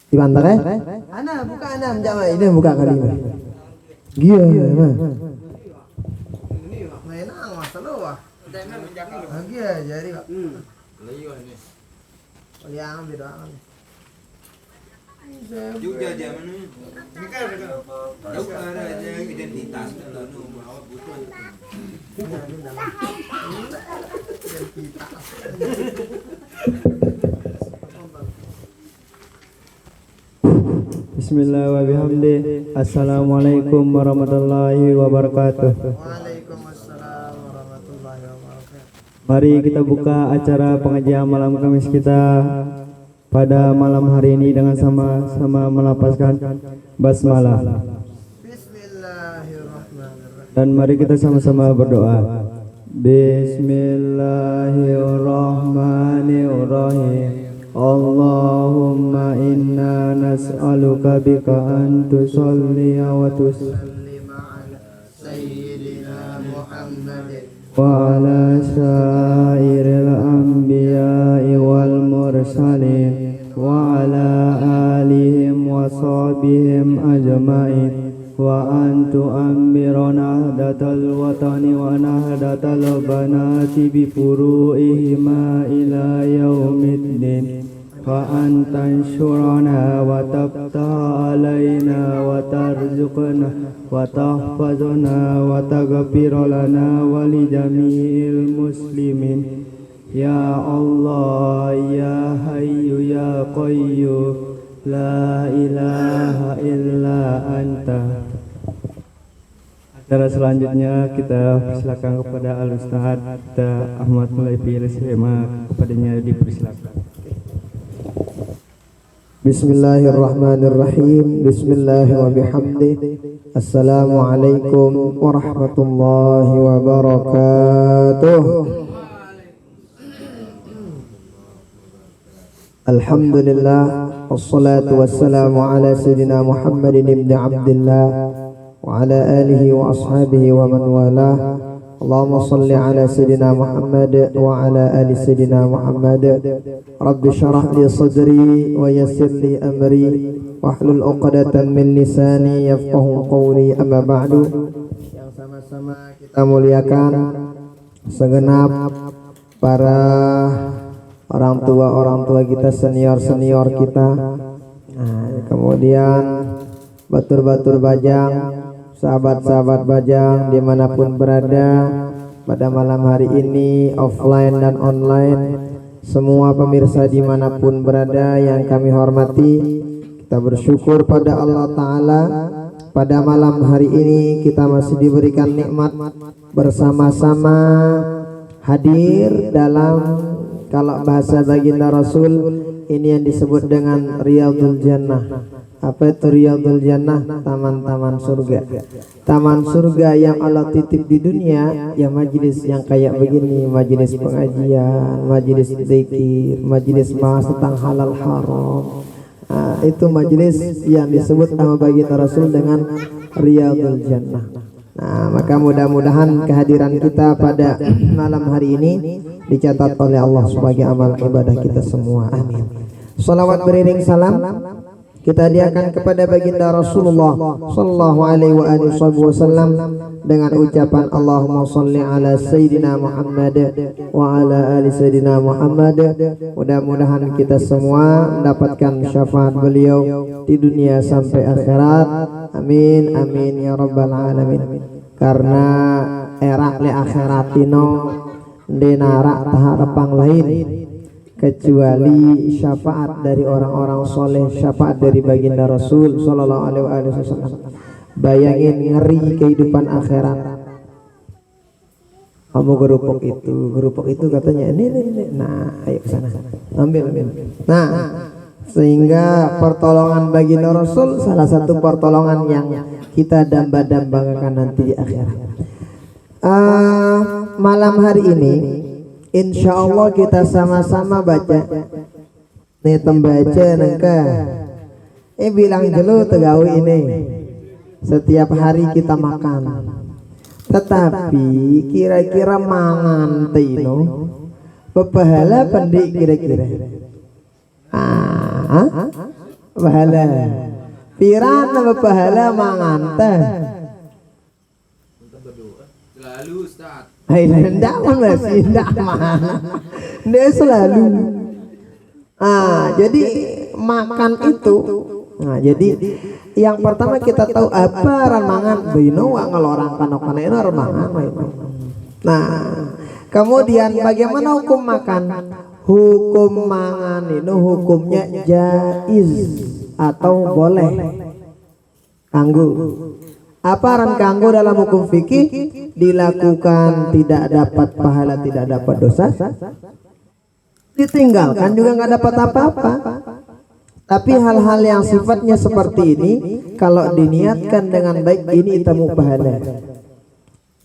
Di pantar ana buka ana jama ini buka kali ini. Gia mah. Ini main ang masalo ah. Lagi ya jadi Pak. Ini. Oh yang beda ang. Juga zaman ini kan jauh ada identitas lalu bawa butuh Identitas. Bismillah wa bihamdi. Assalamualaikum warahmatullahi wabarakatuh. Waalaikumsalam warahmatullahi wabarakatuh. Mari kita buka acara pengajian malam Kamis kita pada malam hari ini dengan sama-sama melafazkan basmalah. Bismillahirrahmanirrahim. Dan mari kita sama-sama berdoa. Bismillahirrahmanirrahim. Allahumma inna nas'aluka bika an tusalli wa Sallim ala sayyidina Muhammadin wa ala syairil anbiya'i wal mursalin wa ala alihim wa sahbihim ajma'in wa an tu'ammira nahdatal watani wa nahdatal banati bi furu'ihima ila yaumiddin wa an tanshurana wa tabtaha alaina wa tarzuqna wa tahfazna wa taghfir lana wa li jami'il muslimin ya Allah ya hayyu ya qayyum la ilaha illa anta. Acara selanjutnya kita persilakan kepada Al-Ustaz Ahmad Mulaifi SMA, kepadanya dipersilakan. Bismillahirrahmanirrahim. Bismillah wa bihamdi. Assalamualaikum warahmatullahi wabarakatuh. Alhamdulillah wassalatu wassalamu ala sayyidina Muhammadin ibn Abdillah wa ala alihi wa ashabihi wa man walah. Allahumma salli ala sayyidina Muhammad wa ala ali sayyidina Muhammad. Rabbi syrah li sadri wa yassir li amri wahlul 'uqdatam min lisani yafqahu qawli. Amma ba'du. Yang sama-sama kita muliakan segenap para orang tua kita, senior kita, kemudian batur bajang, sahabat bajang dimanapun berada pada malam hari ini, offline dan online, semua pemirsa dimanapun berada yang kami hormati, kita bersyukur pada Allah Ta'ala. Pada malam hari ini kita masih diberikan nikmat bersama-sama hadir dalam, kalau bahasa baginda Rasul, ini yang disebut dengan Riyadul Jannah. Apa itu Riyadul Jannah? Taman-taman surga. Taman surga yang Allah titip di dunia, ya majelis yang kayak begini, majelis pengajian, majelis zikir, majelis bahas tentang halal haram. Itu majelis yang disebut sama baginda Rasul dengan Riyadul Jannah. Maka mudah-mudahan kehadiran kita pada malam hari ini dicatat oleh Allah sebagai amal ibadah kita semua. Amin. Salawat beriring salam kita hadiahkan kepada baginda Rasulullah sallallahu alaihi wasallam dengan ucapan Allahumma shalli ala sayyidina Muhammad wa ala ali sayyidina Muhammad. Mudah-mudahan kita semua mendapatkan syafaat beliau di dunia sampai akhirat. Amin amin ya rabbal alamin. Karena era le akhiratino denara taharapang lain kecuali syafaat dari orang-orang soleh, syafaat dari baginda Rasul sallallahu alaihi wasallam. Bayangin ngeri kehidupan akhirat. Kamu gerupuk itu katanya ini. Nah, ayo ke sana. Ambil. Nah, sehingga pertolongan baginda Rasul salah satu pertolongan yang kita damba-dambakan nanti di akhirat. Malam hari ini insya Allah kita sama-sama baca nih, tembaca nengka bilang dulu tegawi ini setiap hari kita makan, tetapi kira-kira mangan tino bepahala pendik kira-kira pahala. Piran nama pahala mangan teh. Selalu Ustaz. Hai ndak masih ndak mana. Dia selalu. Jadi makan itu. Nah, jadi yang pertama kita tahu apa ramangan bino ngelorang kanok-kanok itu ramangan. Nah, kemudian bagaimana hukum makan? Hukum mangan itu hukumnya jaiz atau boleh. Kanggo. Apa ran kanggo dalam hukum fikih? Dilakukan tidak dapat pahala, tidak dapat dosa. Ditinggalkan juga nggak dapat apa-apa. Tapi hal-hal yang sifatnya seperti ini kalau diniatkan dengan baik ini temu pahala.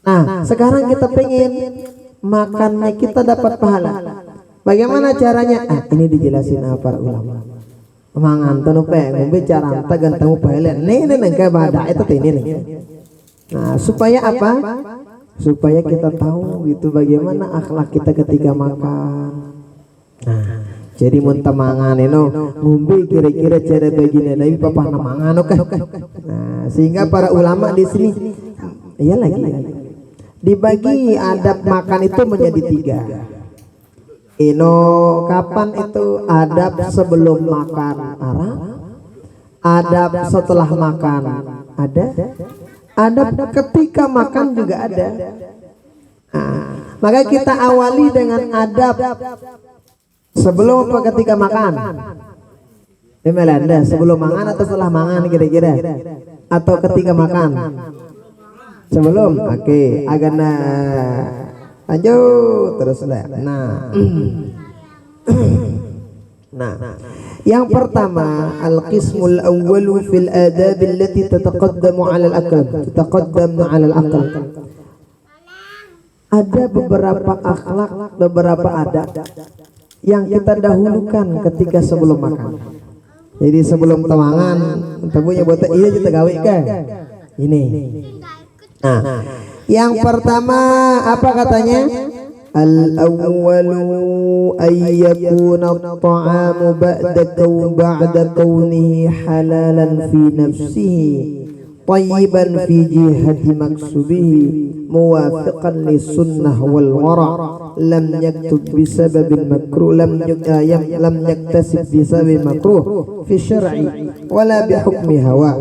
Nah, sekarang kita pengen makannya kita dapat pahala. Bagaimana caranya? Ini dijelasin apa ulama. Mangan tanu ngombe cara anta ganteng pahala. Nih nengka bada itu ini nih. Nah, supaya apa? Supaya kita tahu gitu bagaimana akhlak kita ketika makan. Nah, jadi muntah mangan eno ngombe kira-kira cara begini tapi papa mangan oke. Nah, sehingga para ulama di sini iya lagi dibagi adab makan itu menjadi 3. Ino kapan itu adab sebelum makan arah, adab setelah makan ada, adab ketika makan juga ada. Nah, maka kita awali dengan adab sebelum apa ketika makan? Anda sebelum makan atau setelah makan kira-kira? Atau ketika makan? Sebelum. Oke, agana lanjut terus lah. Nah, yang pertama al-qismul awwalu fil adab allati tataqaddamu 'ala al-aql. Tataqaddamu 'ala al-aql. Ada beberapa akhlak, beberapa adab yang kita dahulukan ketika sebelum makan. Jadi sebelum temangan, tebunya buat iya kita gawe kan? Ini. Nah, yang pertama apa katanya? Al-awwalu ayyakuna at-ta'amu ba'da kaunihi halalan fi nafsihi tayyiban fi jihati maksubihi muwafiqan li sunnah wal wara' lam yaktub bisababin makruh lam yaktasib bisababin makruh fi syar'i wala bihukmi hawa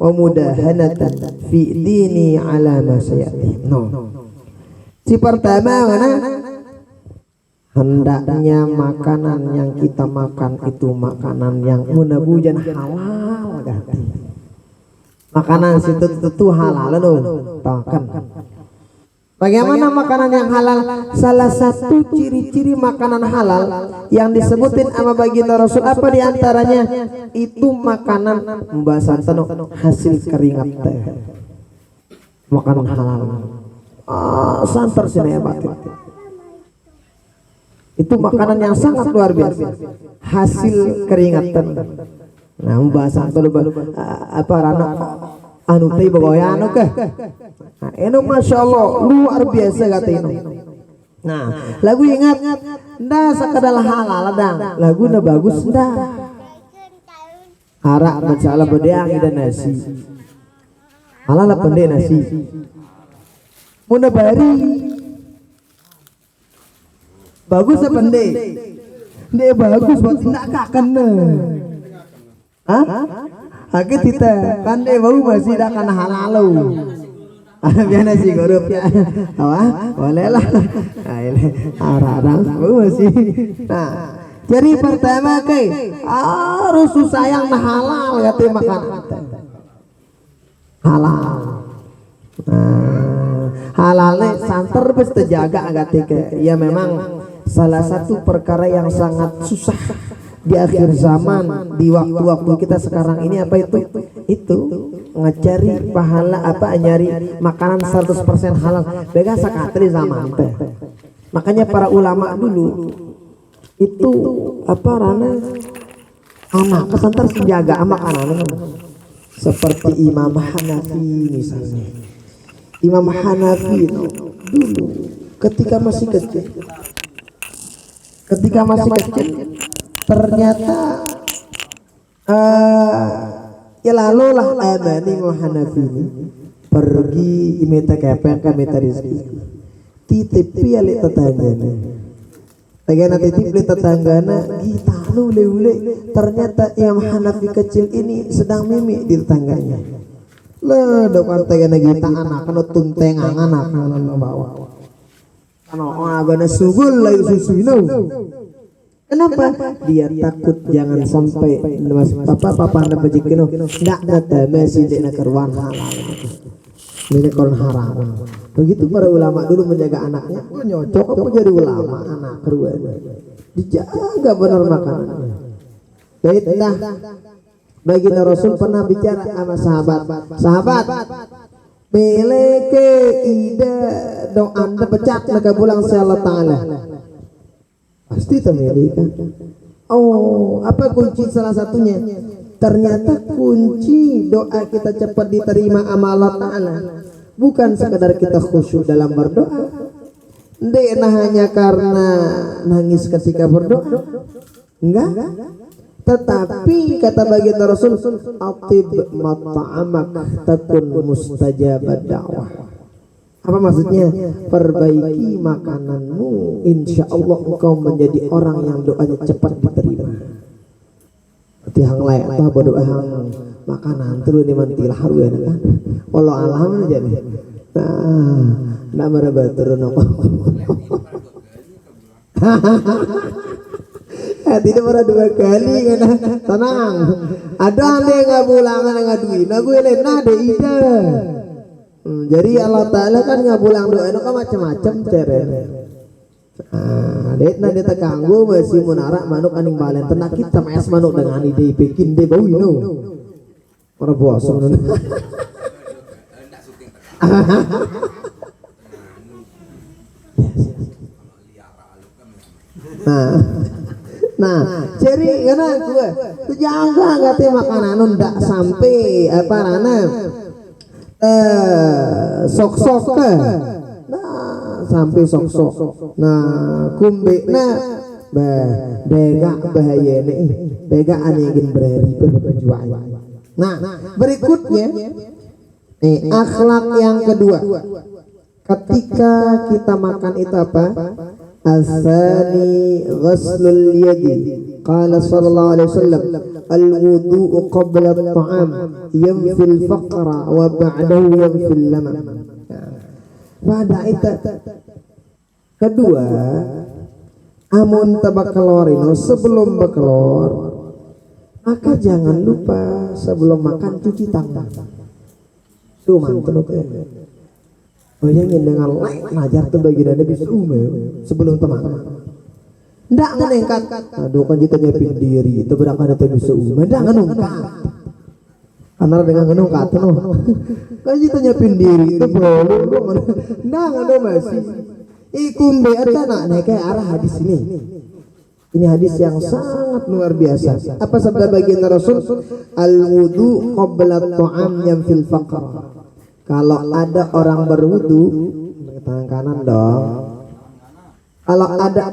wa mudahanatan fi dini ala ma sayati. Si pertama mana? Hendaknya makanan yang kita makan itu makanan yang munabujan halal ganti. Makanan situ itu halal loh, kan? Bagaimana makanan yang halal? Salah satu ciri-ciri makanan halal yang disebutin sama baginda Rasul apa diantaranya? Itu makanan pembahasan hasil keringat teh. Makanan halal. Santer sini ya batin. Itu makanan yang sangat luar biasa. Hasil keringatan. Nah, pembahasan apa rana anu teh bawa anu ke. Nah, ini masya Allah luar biasa kata ini. Nah, lagu ingat, nda sekadar halal dang, lagu na bagus nda. Harak masalah bedeang dan nasi. Halal pendek nasi. Muna bari. Bagus apa pendek? Ndek bagus buat ndak kakana. Hah? Hake kita kan deh bau masih dah kan halal. Biasa sih grup ya. Awah, boleh lah. Nah, ini arang bau masih. Nah, jadi pertama harus sayang nah halal kata makan. Halal. Halalnya santer bes terjaga kata. Ya memang salah satu perkara yang sangat susah di akhir zaman, di waktu-waktu kita sekarang ini apa itu ngecari pahala apa nyari makanan 100% halal bega sakatri zaman teh. Makanya para ulama dulu itu apa rana anak kesantar menjaga makanan seperti Imam Hanafi misalnya. Imam Hanafi dulu ketika masih kecil ternyata Ya lalu lah Amani Hanafi ini pergi imita kepeng kamita rezeki titip pialik tetanggana tegana titip li tetanggana kita ule ternyata Imam Hanafi kecil ini sedang mimik di tetangganya le depan tegana kita anak kena tuntengan anak kena bawa kena agana sugul lagi susuino. Kenapa? Dia takut jangan sampai papa anda bajikino ndak ada masih dek keruan halal. Ini koran haram. Begitu para ulama dulu menjaga anaknya. Oh, nyocok apa jadi ulama anak keruan. Dijaga benar makanannya. Baiklah. Baginda Rasul pernah bicara sama sahabat. Meleke ida dong anda pecat maka pulang Allah Ta'ala. Pasti termedikan. Oh, apa kunci salah satunya? Ternyata kunci doa kita cepat diterima sama Allah Ta'ala bukan sekadar kita khusyuk dalam berdoa. Tidak hanya karena nangis ketika berdoa, enggak. Tetapi kata baginda Rasul, atib mat'amak takun mustajabad da'wah. Apa maksudnya? Perbaiki makananmu, insya Allah engkau menjadi orang yang doanya cepat diterima. Seperti hang layak atau berdoa hang makanan terus dimantilah haru ya kan? Allah alam aja nih. Nah, nak meraba turun apa? Tidak pernah 2 kali kan? Tenang. Ada yang nggak pulangan nggak duit, nah gue lain ada ide. Jadi Allah Ta'ala kan ngabulang doa itu kan macam-macam ceren. Det nanti terganggu masih menarak manuk aning balen tenak kita mes manuk dengan ide bikin de bau ino. Orang bosan. Nah, jadi karena gue jaga nggak makanan ndak sampai apa rana. Sok-sok nah sampai sok-sok nah kumbe nah bega bahaya nih bega anegin berari berjuang. Nah berikutnya akhlak yang kedua ketika kita makan itu apa? Asani ghuslul yadi. Qala sallallahu alaihi wasallam al-wudu'u qabla at-ta'am yanfil faqra wa ba'dahu yanfil lamam. Pada itu kedua amun tabakalorino sebelum bakalor maka jangan lupa sebelum makan cuci tangan. Tuh mantul ke. Bayangin dengan like najar tuh bagian ada bisa sebelum teman-teman. Ndak menengkat. Aduh kan kita nyepin diri itu berapa ada bisa ndak ngenungkat. Karena dengan ngenungkat tuh. Kan kita nyepin diri itu belum. Ndak ada masih. Ikum be ada nak kayak arah hadis ini. Ini hadis yang sangat luar biasa. Apa sabda baginda Rasul? Al-wudu qabla at-ta'am yanfil faqr. Kalau ada orang berwudu, tangan kanan dong. Kalau ada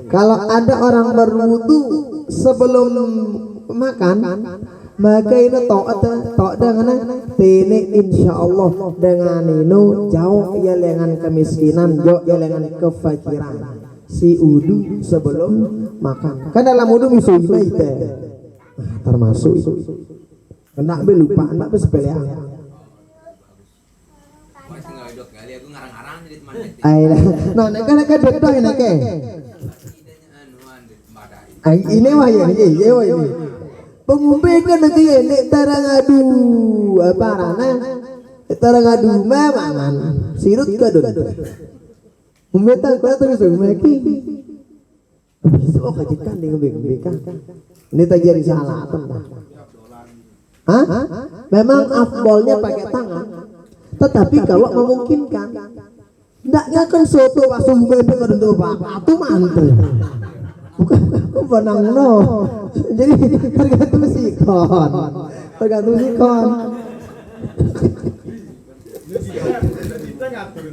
kalau ada orang berwudu sebelum makan, maka ini tok dengan tene insyaallah dengan ini jauh ya dengan kemiskinan, jauh ya dengan kefakiran. Si wudu sebelum makan. Kan dalam wudu bisa itu. Termasuk itu. Enak be lupa, enak be sepelean. Nah, nek dedo nek. Ini wah ya ini. Pengumbe kan nanti nek tarang adu apa rana? Tarang adu mangan. Sirut kadon. Umbe tak kau terus meki. Bisa kajikan dengan beka. Ini terjadi salah apa? Hah? Memang afdolnya pakai tangan. Tetapi kalau memungkinkan ndaknya kan soto pas umbe dengan batu mantel. Bukan benang no. Jadi tergantung sikon.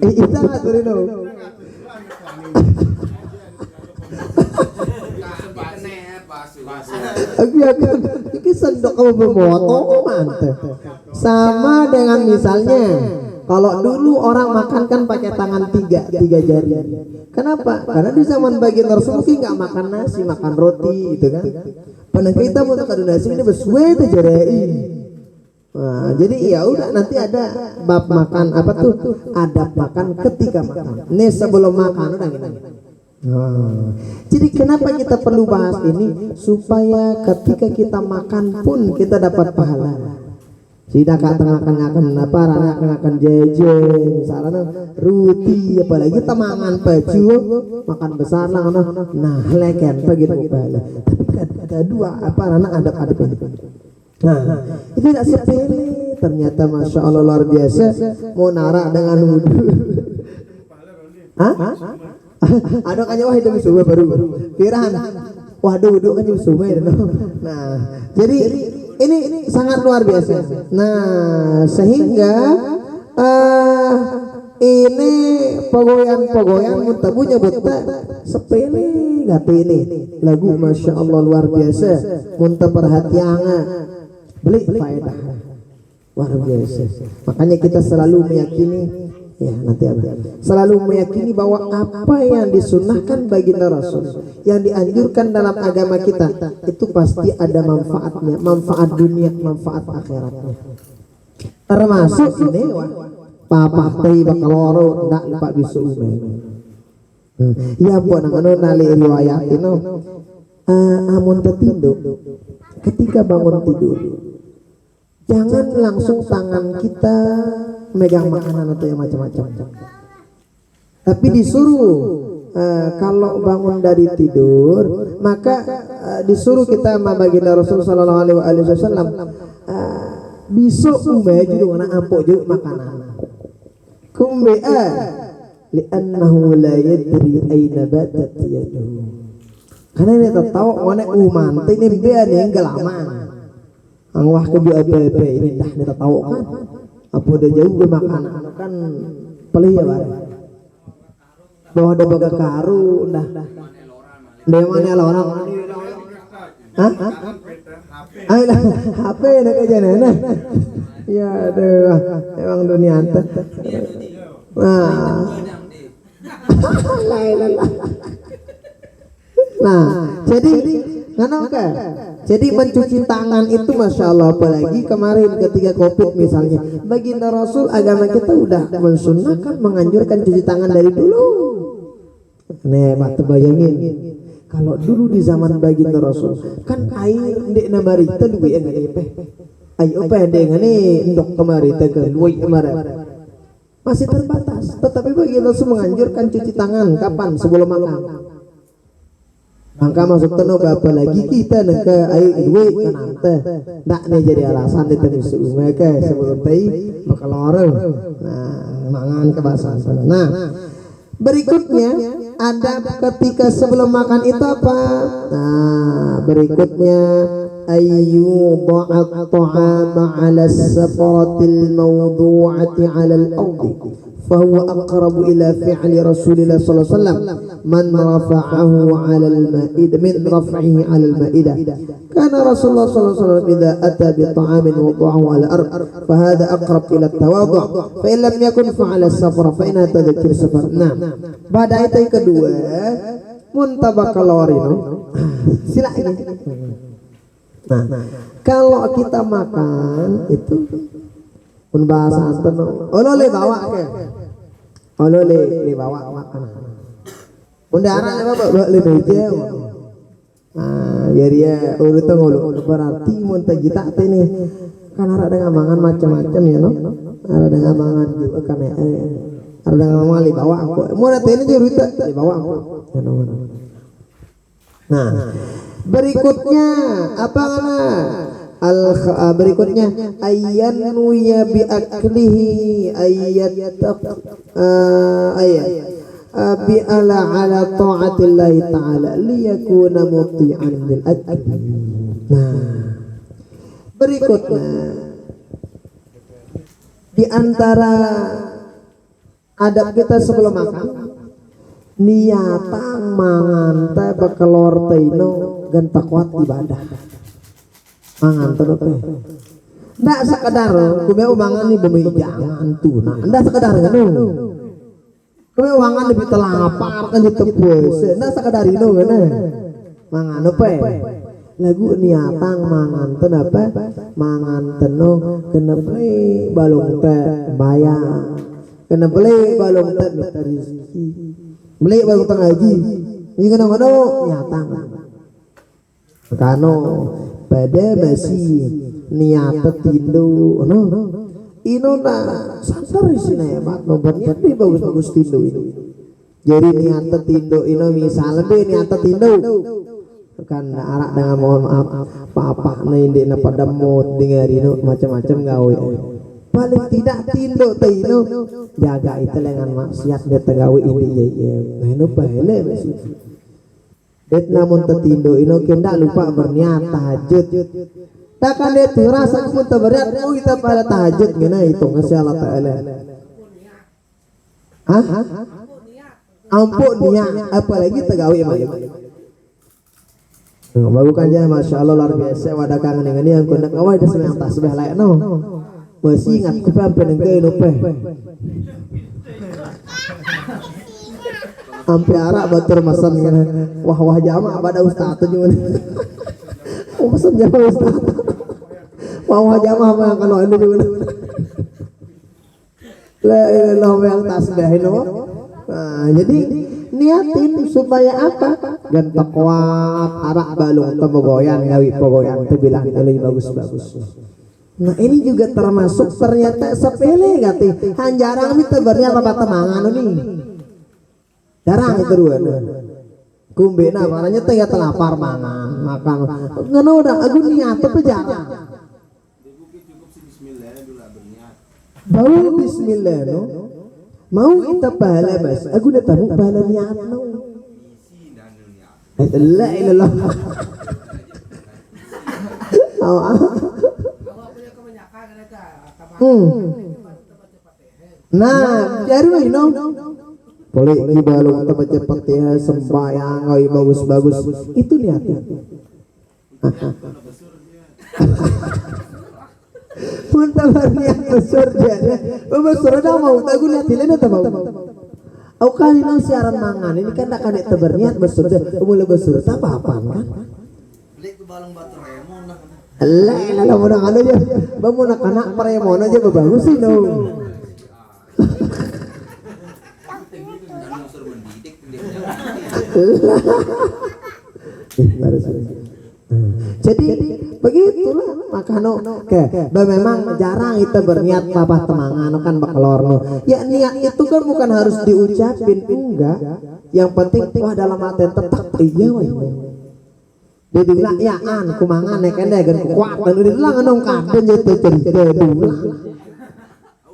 Kita ngaturin dong. Iki sendok kamu bermotong mantep. Sama dengan misalnya kalau dulu orang makan kan pakai tangan tiga jari. Kenapa? Karena di zaman baginda Rasul ki nggak makan nasi, makan roti gitu kan. Padahal kita mau makan nasi ini bersuai terjadi. Nah, jadi ya udah nanti ada bab makan apa tuh? Adab makan ketika makan. Nih sebelum makan udah gini. Jadi kenapa kita perlu bahas ini? Supaya ketika kita makan pun kita dapat pahala. Tidak akan apa akan jajan misalnya roti apalagi kita makan baju makan besar lah nah leken begitu pahala. Tapi ada dua apa anak adab ini. Nah itu tidak sepele ternyata masya Allah luar biasa mau narak dengan wudhu. Hah? Ada kan wah itu musuh baru kirahan waduh wudhu kan musuh. Nah jadi ini sangat luar biasa. Nah sehingga ini pegoyan muntabunya buta sepele gati ini lagu masya Allah luar biasa munta perhatian beli faedah luar biasa. Makanya kita selalu meyakini ya nanti selalu meyakini bahwa apa yang disunahkan baginda Rasul yang dianjurkan dalam agama kita itu pasti ada manfaatnya, manfaat dunia, manfaat akhiratnya. Termasuk ini papa teh bakal loro ndak pak bisu umeh. Ya buat anu nali riwayat itu amun tertidur ketika bangun tidur jangan langsung tangan kita megang makanan atau yang macam-macam. Tapi disuruh kalau bangun dari tidur maka disuruh kita sama baginda Rasul sallallahu alaihi wasallam besok umeh juga nak ampok juga makanan. Kumbea li'annahu la yadri aina batat yaduhu. Karena dia tak tahu mana uman ini dia nih gelaman. Angwah kebi apa ini dah dia tak tahu kan. Apa udah jauh ke makanan kan pelih ya bareng bahwa ada baga karu dah mana orang hah ayolah HP nak aja nana ya aduh emang dunia anta nah jadi kenapa? Jadi mencuci tangan itu masya Allah apalagi kemarin ketika COVID misalnya baginda Rasul agama kita udah mensunahkan menganjurkan cuci tangan dari dulu. Nih mata bayangin kalau dulu di zaman baginda Rasul kan air ndek namarita duwe yang ngene ayo apa yang ngene ndok kamarita ke duwe kemarin masih terbatas tetapi baginda Rasul menganjurkan cuci tangan kapan sebelum makan. Maka masuk tenaga apalagi kita nengke air duit kenante ndak nih jadi alasan ditenis umeke sebelum tei bakal orang nah mangan kebasan. Nah berikutnya ada ketika sebelum makan itu apa? Nah berikutnya ayu ba'at ta'ama 'ala as-safaratil mawdu'ati 'ala al-ardi فهو أقرب إلى فعل رسول الله صلى الله عليه وسلم من رفعه على المائدة من رفعه على المائدة كان رسول الله صلى الله عليه وسلم إذا أتى بطعام وضعه على الأرض فهذا أقرب إلى التواضع فإن لم يكن فعلى السفر فإنها تذكر سفر. Nah pada ayat kedua muntabak kalorino sila ini. Nah kalau kita makan itu pun bahasa anten olole bawa ke olole bawa makanan undaran apa le meja jadi ya urut ngulu berarti mun teh kita ini kan ada dengan mangan macam-macam ya no ada dengan mangan juga kan ada dengan mangan bawa aku mun teh ini urut bawa aku ya no. Nah berikutnya apa kana berikutnya ayanu ya bi aklihi ayat bi ala taatillahi taala liyakuna muti'an bil akli. Nah berikutnya di antara adab kita sebelum makan niatang mangan teh bekelor tino genta kuat ibadah mangan teh ndak sekedar kumeu mangan nih bumi jangan tuna ndak sekedar nganu kumeu mangan di telapar kan di tepus ndak sekedar ino ngana mangan apa lagu niatang mangan teh apa mangan teno kena beli balung teh bayang kena beli balung teh minta rezeki beli balung teh ngaji ini kena ngono niatang kano pada masih niat tindu no ino na santar isina hebat nomor niat bagus-bagus tindu ini jadi niat tindu ino misalnya niat tindu kan arak dengan mohon maaf apa na hindi na pada mood dengarino macam-macam gawe paling tidak tindu tino jaga itu dengan maksiat dia tegawe ini ya nah ino pahele masih det namun tetindo ino kenda lupa berniat tahajud takkan dia tuh rasa pun berniat oh kita pada tahajud gini itu ngasih Allah Ta'ala ampun niat apalagi tegawe malam bagukan aja Masya Allah luar biasa wadah kangen dengan ini yang kundak awal itu semang tasbih layak no masih ingat ku sampai nengke lupa sampai arak batur masan gini wah jamaah pada ustaz tuh juga oh masan jamaah ustaz wah jamaah apa yang kalau ini juga la ilallah yang tasbih no nah jadi niatin supaya apa ganta kuat arak balung temogoyan ngawi pogoyan bilang lebih bagus-bagus nah ini juga termasuk ternyata sepele gati jarang kita berniat apa temangan nih jarang itu dua kumbe nah makanya teh telapar mangan makan ngono udah aku niat tapi jarang bau bismillah no mau kita pahala mas aku udah tahu pahala niat no la ilallah nah jadi no boleh dibalung baca Fatihah sembahyang oi bagus-bagus itu niatnya pun tabar niat surga surga mau tagu niat dilena tabau au kali nang siaran mangan ini kan tak ada berniat bersurga mulai bersurga apa-apa kan beli ke balung batu remon lah mudah kan aja bangun anak remon aja bagus sih no jadi begitulah makanya memang jarang itu berniat papah temangan kan bakalor no ya niat itu kan bukan harus diucapin enggak yang penting wah dalam hati tetap iya wah dia bilang ya an kumangan ya kan deh gan kuat dan udah bilang nong kaden jadi cerita dulu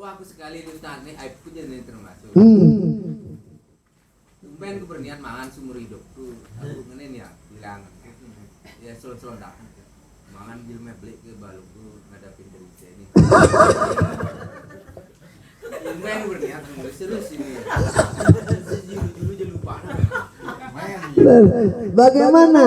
aku sekali ditanya aib punya nih termasuk ben ku berniat mangan seumur hidupku aku ngene ya bilang ya selon dak mangan jilme beli ke balungku ngadapin derita ini ben berniat serius ini dulu lupa bagaimana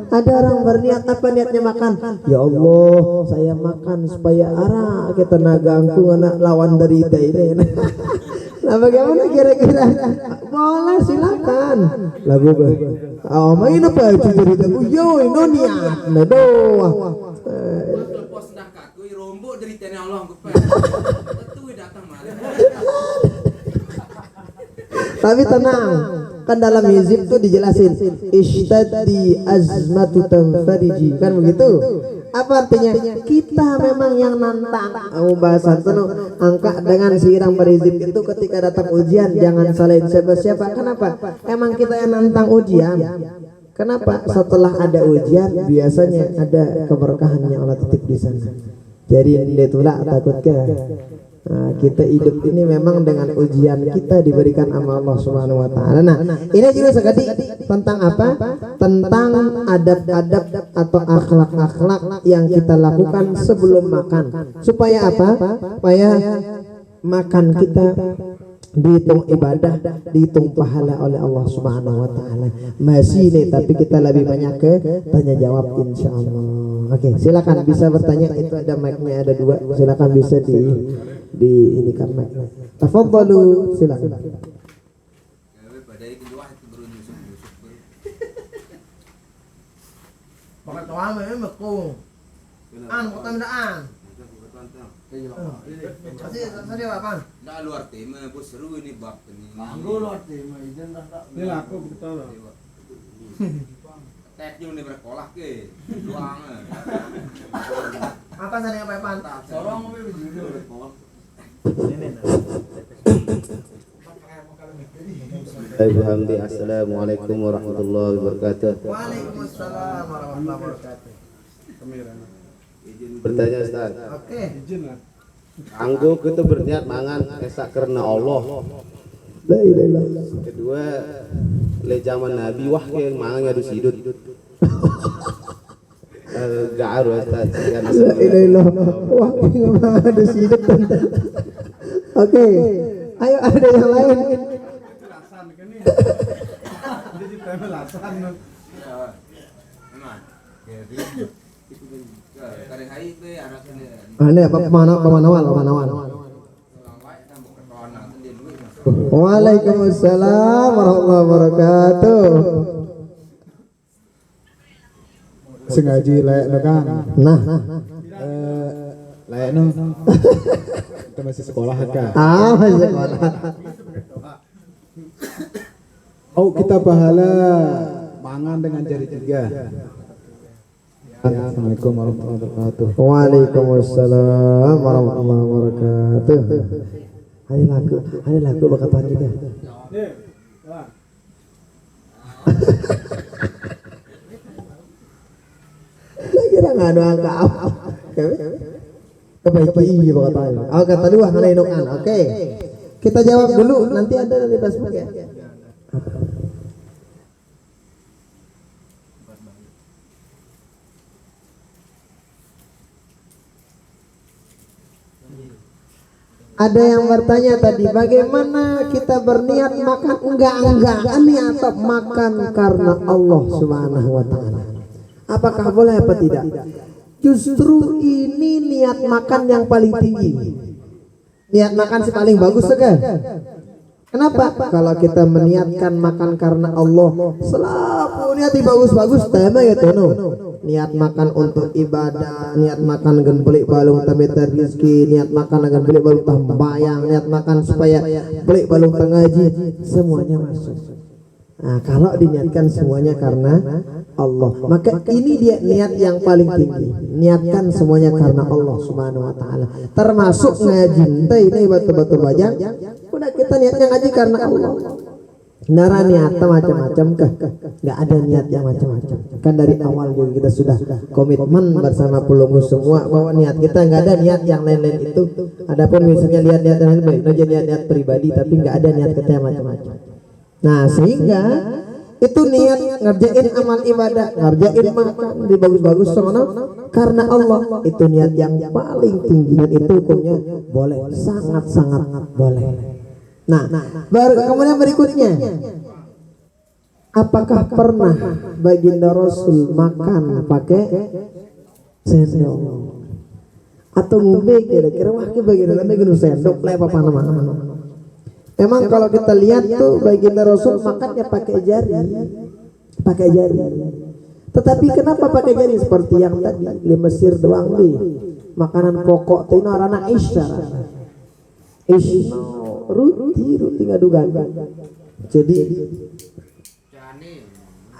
ada orang berniat apa niatnya makan ya Allah saya makan supaya arah kita nagangku anak lawan derita ini nah bagaimana kira-kira boleh silakan lagu oh main apa itu cerita yo ini niat nah doa pos dakatku rombok deritanya Allah kepen itu datang malah tapi tenang kan dalam hizib tuh dijelasin ishtaddi azmatu tanfariji kan begitu apa artinya kita memang yang nantang bahasan tuh angka dengan sirang berizib itu ketika datang ujian jangan salahin siapa-siapa kenapa emang kita yang nantang ujian kenapa setelah ada ujian biasanya ada keberkahan yang Allah titip di sana jadi dia tulak takut ke nah, kita hidup ini memang dengan ujian kita diberikan sama Allah Subhanahu wa taala. Nah, ini juga sekali tentang apa? Tentang adab-adab atau akhlak-akhlak yang kita lakukan sebelum makan. Supaya apa? Supaya makan kita dihitung ibadah, dihitung pahala oleh Allah Subhanahu wa taala. Masih nih, tapi kita lebih banyak ke tanya jawab insyaallah. Oke, silakan bisa bertanya, itu ada mic-nya ada 2. Silakan bisa di ini kan mic. Tafadhalu, silakan. Pada itu wah itu baru nyusup baru. Pakai toang memang kok. Kok tandaan. Kasih apa? Nah luar tema bos seru ini bab ini. Anggo luar tema izin dah tak. Ini laku betul. Teknya ini berkolak ke. Luang. Apa saja yang pan? Sorong apa video. Alhamdi, assalamualaikum warahmatullahi wabarakatuh. Waalaikumsalam warahmatullahi wabarakatuh. Bertanya Ustaz, Oke. anggo kita berniat mangan esak karena Allah. La ilaha illallah. Kedua, le zaman Nabi wah yang mangan harus hidup. Gak harus Ustaz. La ilaha illallah. Wah, enggak ada hidup. Oke. Ayo ada yang lain. Jadi tema lasan. Emang. Kare hai be anak ini. Ane pemanawan. Waalaikumsalam warahmatullahi wabarakatuh. Sengaji lek no kan. Nah, Lek no. Kita masih sekolah kan. masih sekolah. Oh, kita pahala mangan dengan jari 3. Assalamualaikum warahmatullahi wabarakatuh. Waalaikumsalam warahmatullahi wabarakatuh. Hari laku bakat kita. Kira nggak ada angka apa? Kebaiki bakat tanya. Oh kata 2 ngelenongan. Oke. Kita jawab dulu. Nanti ada dari Facebook ya. Ada yang bertanya tadi, bagaimana kita berniat makan enggak ini atau makan karena Allah Subhanahu wa taala. Apakah boleh apa tidak? Justru ini niat makan yang paling tinggi. Niat makan sih paling bagus kan? Kenapa? Kalau kita meniatkan makan karena Allah, selalu niat bagus-bagus tema ya tono. Niat makan untuk ibadah, niat makan dengan beli balung tamita rezeki, niat makan dengan beli balung tambayang, niat makan supaya beli balung ngaji, semuanya masuk. Nah, kalau diniatkan semuanya karena Allah, maka ini dia niat yang paling tinggi. Niatkan semuanya karena Allah Subhanahu wa taala. Termasuk ngaji ini betul-betul bajang. Udah kita niatnya ngaji karena Allah. Nara niat macam-macam kah? Nggak ada niat yang macam-macam. Kan dari awal juga kita sudah komitmen bersama pelunggu semua bahwa niat kita nggak ada niat yang lain-lain itu. Adapun misalnya niat-niat yang lain baik aja niat-niat pribadi, tapi nggak ada niat kita yang macam-macam. Nah sehingga itu niat ngerjain amal ibadah, ngerjain makan di bagus-bagus sono karena Allah, itu niat yang paling tinggi dan itu hukumnya boleh, sangat-sangat boleh. Nah, kemudian berikutnya, apakah pernah baginda Rasul makan pakai sendok atau ngumbe kira-kira wah baginda Nabi sendok lah apa mana-mana. Memang kalau kita lihat tuh baginda Rasul makannya pakai jari. Tetapi kenapa pakai jari seperti yang tadi di Mesir doang di makanan pokok itu arana isya. Ruti ngadugan. Jadi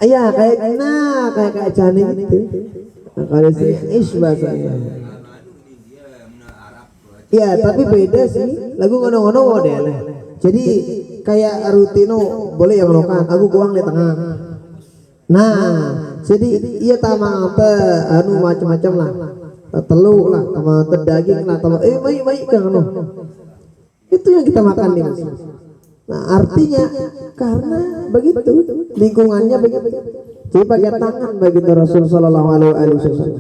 iya kayak cane gitu. Nah, kalau sih bahasanya. Iya, tapi beda sih. Lagu ngono-ngono modelnya. Jadi kayak rutino boleh yang melokan, aku goang di tengah. Nah, jadi iya tamang anu macam-macam lah. Telur lah, sama daging lah, sama baik kan anu. Itu yang kita makan nih Mas. Nah artinya karena begitu lingkungannya begitu. Jadi pakai tangan baginda Rasul Sallallahu Alaihi Wasallam.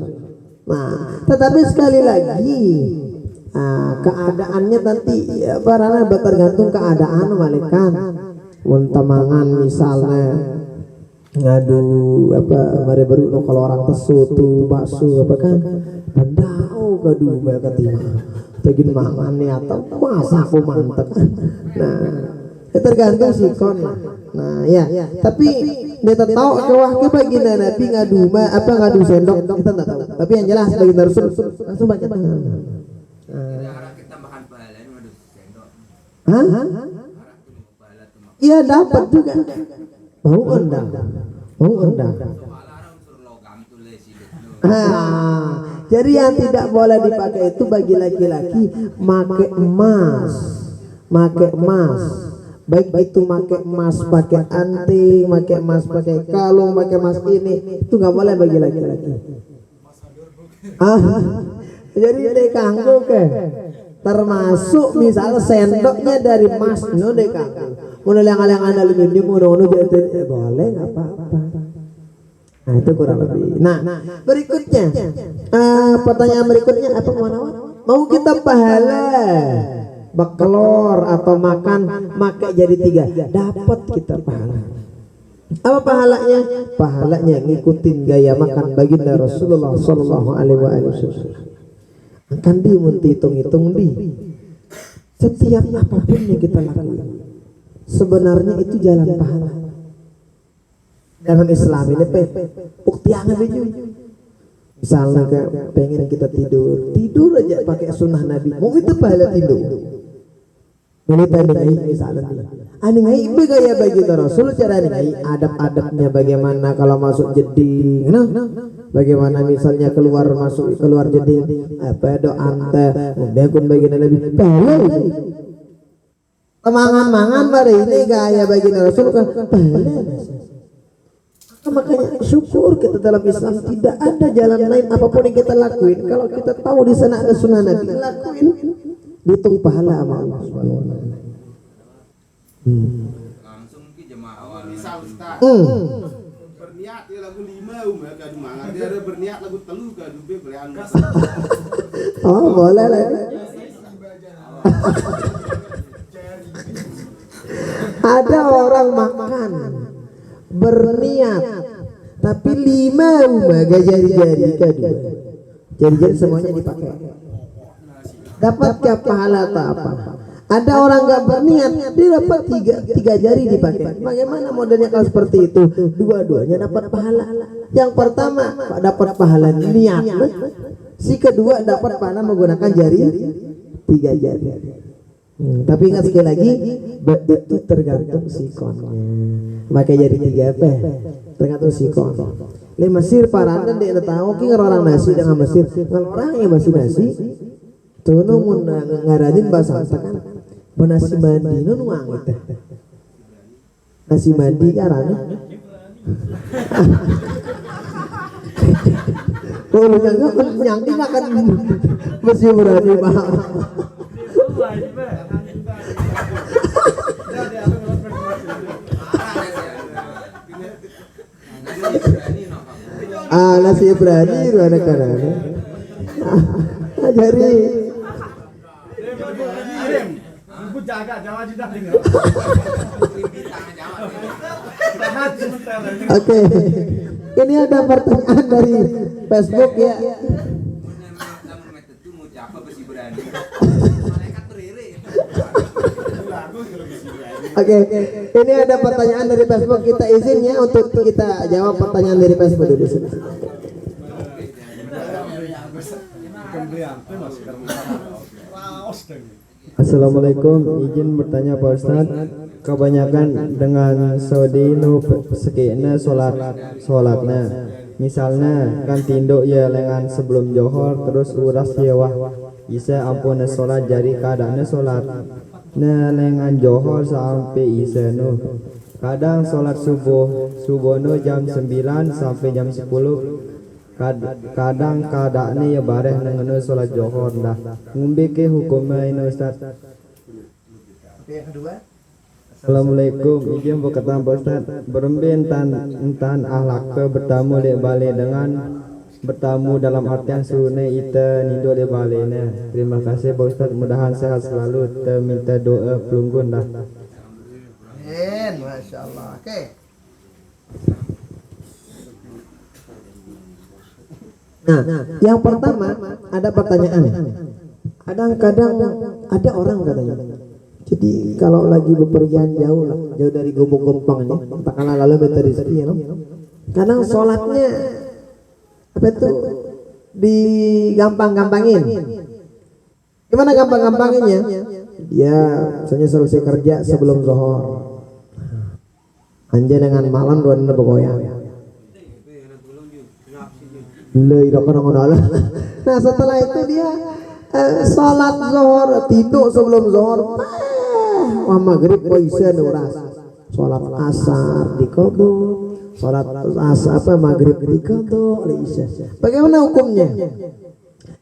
Nah tetapi sekali lagi keadaannya nanti ya, karena tergantung keadaan malikan muntamangan misalnya ngadu apa mari baru no, kalau orang tesu tuh bakso apa kan bendau kadu mereka timah tegin mangan nih atau masa aku mantep. Nah tergantung sikon lah. Nah ya tapi dia tahu kewah ke baginda Nabi ngadu apa ngadu sendok kita tak tahu, tapi yang jelas baginda Rasul langsung baca tangan. Arah kita makan pahala ini ada sendok. Hah? Arah itu pahala tuh makan. Iya dapat juga. Mau endang. Mau endang. Soalnya arah unsur logam tuh lesi itu. Jadi yang tidak boleh dipakai itu bagi laki-laki make emas. Make emas. Baik itu make emas pakai anting, make emas pakai kalung, make emas ini itu nggak boleh bagi laki-laki. Jadi dekanggo ke termasuk misalnya sendoknya dari emas no dekanggo. Mau yang aluminium mau jadi boleh nggak apa-apa. Nah itu kurang lebih. Nah berikutnya pertanyaan berikutnya apa mau kita pahala bakelor atau makan makai jadi 3 dapat kita pahala. Apa pahalanya? Pahalanya ngikutin gaya makan baginda Rasulullah Sallallahu Alaihi Wasallam. Akan hitung-hitung di setiap apapun yang kita lakukan sebenarnya itu jalan pahala. Dalam Islam ini bukti yang beju. Misalnya pengen kita tidur aja pakai sunnah Nabi, mau itu pahala tidur. Ini tadi misalnya ani ngai gaya baginda Rasul, cara ngai adab-adabnya bagaimana kalau masuk jeding, bagaimana misalnya keluar jeding, apa doa ante, beakun baginda Nabi, pahala. Mangan mari ini gaya baginda Rasul kan pahala. Makanya syukur kita dalam Islam tidak ada jalan lain apapun yang kita lakuin kalau kita tahu di sana ada sunnah Nabi lakuin dihitung pahala sama Allah Subhanahu wa taala. Langsung ke jemaah awal. Misal Ustaz berniat dia lagu 5 kadu mangan dia ada berniat lagu 3 kadu be belian. Oh boleh lah. Ada orang makan berniat tapi 5 gak jari-jari kedua jari-jari semuanya dipakai dapatkah pahala atau apa? Ada orang gak berniat dia dapat 3 jari dipakai. Bagaimana modelnya kalau seperti itu? Dua-duanya dapat pahala. Yang pertama dapat pahala niat, si kedua dapat pahala menggunakan jari 3 jari. Tapi ingat sekali lagi itu tergantung sikonnya. Pakai jari 3 apa? Tergantung sikon. Di Mesir paranda dia tahu ki orang nasi dengan Mesir. Kalau orang yang masih nasi tuh nu ngarajin bahasa kan. Nasi mandi nu nuang itu. Nasi mandi karena kalau yang ini akan mesti berani bahas. Nasi Ibrani ruana karana. Jadi Ibu jaga Jawa juga dengar. Oke. Ini ada pertanyaan dari Facebook ya. Oke, ini ada pertanyaan dari Facebook, kita izin ya untuk kita jawab pertanyaan dari Facebook dulu. Assalamualaikum, izin bertanya Pak Ustadz. Kebanyakan dengan Saudi nu sekena sholatnya, misalnya kan tinduk ya lengan sebelum johor terus uras ya wah isa ampun sholat jadi keadaannya sholat nah lengan johor sampai isa nu kadang sholat subuh nu jam 9 sampai jam 10 kadang keadaannya ya bareh nengenu sholat johor dah ngumbi ke hukumnya ini Ustaz. Assalamualaikum, izin berkata Pak Ustaz, berembin tan ahlak ke bertamu dek balik dengan bertamu dalam artian sune ita nindo de balena. Terima kasih Pak Ustaz, mudahan sehat selalu. Kita minta doa pelunggun dah. Masya Allah. Oke. Nah, yang pertama ada pertanyaan. Kadang-kadang ada orang katanya. Jadi kalau lagi bepergian jauh lah, jauh dari gubuk-gubuk ini, katakanlah lalu minta rezeki, ya, kadang sholatnya apa itu digampang-gampangin. Gimana gampang-gampanginnya? Dia misalnya selesai kerja sebelum zuhur, anjay dengan malam dua bergoyang. Nah setelah itu dia sholat zuhur, tidur sebelum zuhur, wah maghrib bisa nuras, sholat asar di kodok, sholat asar apa maghrib di kodok, isya. Bagaimana hukumnya?